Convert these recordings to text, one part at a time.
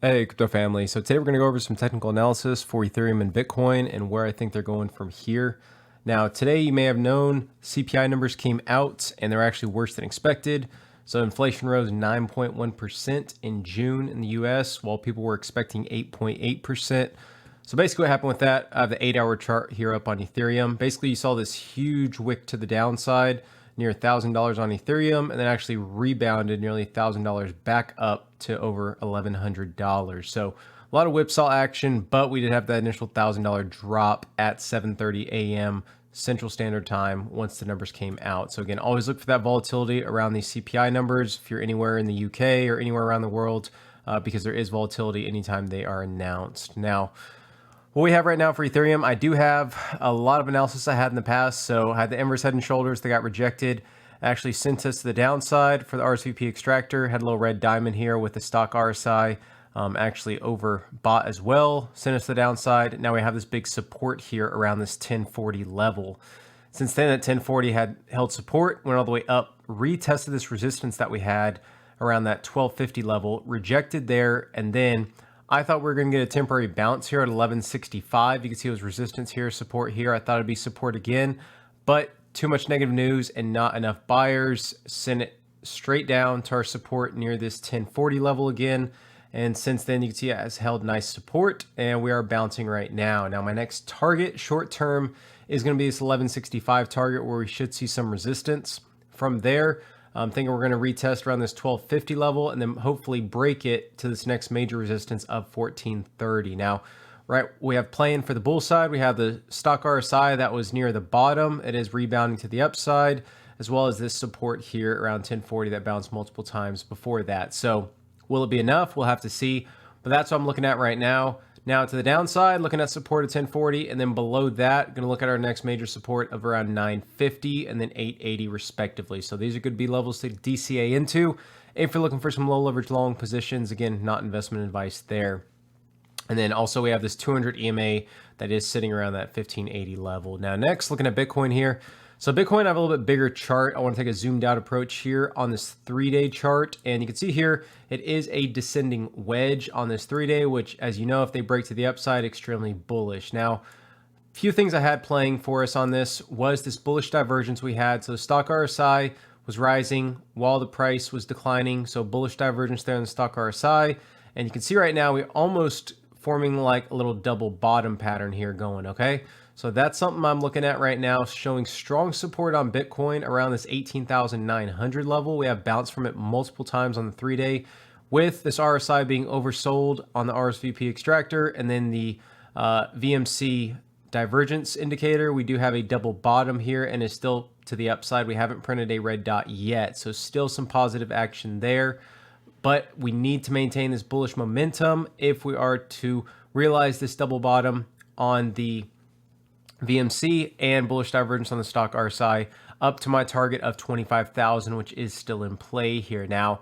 Hey, crypto family. So today we're going to go over some technical analysis for Ethereum and Bitcoin and where I think they're going from here. Now, today you may have known CPI numbers came out and they're actually worse than expected. So inflation rose 9.1% in June in the US, while people were expecting 8.8%. So basically what happened with that, I have the 8-hour chart here up on Ethereum. Basically, you saw this huge wick to the downside, near $1,000 on Ethereum, and then actually rebounded nearly $1,000 back up to over $1,100. So a lot of whipsaw action, but we did have that initial $1,000 drop at 7:30 a.m. Central Standard Time once the numbers came out. So again, always look for that volatility around these CPI numbers if you're anywhere in the UK or anywhere around the world, because there is volatility anytime they are announced. Now, what we have right now for Ethereum, I do have a lot of analysis I had in the past. So I had the inverse head and shoulders that got rejected. Actually sent us to the downside for the RSVP extractor. Had a little red diamond here with the stock RSI. Actually overbought as well. Sent us to the downside. Now we have this big support here around this 1040 level. Since then, that 1040 had held support, went all the way up, retested this resistance that we had around that 1250 level, rejected there, and then I thought we were going to get a temporary bounce here at 1165. You can see it was resistance here, support here. I thought it'd be support again, but too much negative news and not enough buyers. Sent it straight down to our support near this 1040 level again. And since then, you can see it has held nice support and we are bouncing right now. Now, my next target short term is going to be this 1165 target where we should see some resistance. From there, I'm thinking we're going to retest around this 1250 level and then hopefully break it to this next major resistance of 1430. Now, right, we have playing for the bull side. We have the stock RSI that was near the bottom. It is rebounding to the upside, as well as this support here around 1040 that bounced multiple times before that. So will it be enough? We'll have to see, but that's what I'm looking at right now. Now to the downside, looking at support at 1040, and then below that, going to look at our next major support of around 950 and then 880 respectively. So these are good B levels to DCA into. If you're looking for some low leverage long positions, again, not investment advice there. And then also we have this 200 EMA that is sitting around that 1580 level. Now next, looking at Bitcoin here. So Bitcoin, I have a little bit bigger chart. I want to take a zoomed out approach here on this 3-day chart. And you can see here, it is a descending wedge on this 3-day, which, as you know, if they break to the upside, extremely bullish. Now, a few things I had playing for us on this was this bullish divergence we had. So the stock RSI was rising while the price was declining. So bullish divergence there in the stock RSI. And you can see right now, we're almost forming like a little double bottom pattern here going, okay? So that's something I'm looking at right now, showing strong support on Bitcoin around this 18,900 level. We have bounced from it multiple times on the 3-day, with this RSI being oversold on the RSVP extractor, and then the VMC divergence indicator. We do have a double bottom here and is still to the upside. We haven't printed a red dot yet, so still some positive action there. But we need to maintain this bullish momentum if we are to realize this double bottom on the VMC and bullish divergence on the stock RSI up to my target of 25,000, which is still in play here. Now,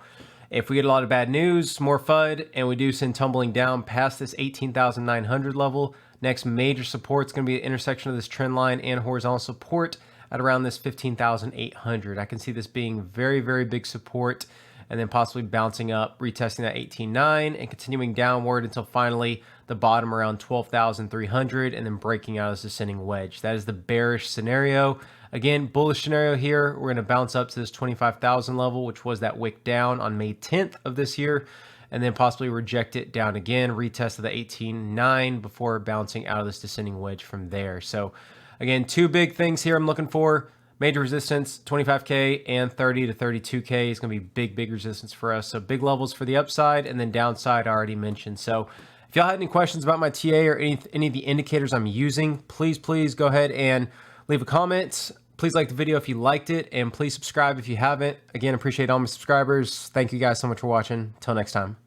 if we get a lot of bad news, more FUD, and we do send tumbling down past this 18,900 level, next major support is going to be the intersection of this trend line and horizontal support at around this 15,800. I can see this being very, very big support, and then possibly bouncing up, retesting that 18.9 and continuing downward until finally the bottom around 12,300 and then breaking out as descending wedge. That is the bearish scenario. Again, bullish scenario here, we're going to bounce up to this 25,000 level, which was that wick down on May 10th of this year, and then possibly reject it down again, retest of the 18.9 before bouncing out of this descending wedge from there. So again, two big things here I'm looking for. Major resistance, 25K and 30 to 32K is going to be big resistance for us. So big levels for the upside, and then downside I already mentioned. So if y'all had any questions about my TA or any of the indicators I'm using, please go ahead and leave a comment. Please like the video if you liked it, and please subscribe if you haven't. Again, appreciate all my subscribers. Thank you guys so much for watching. Till next time.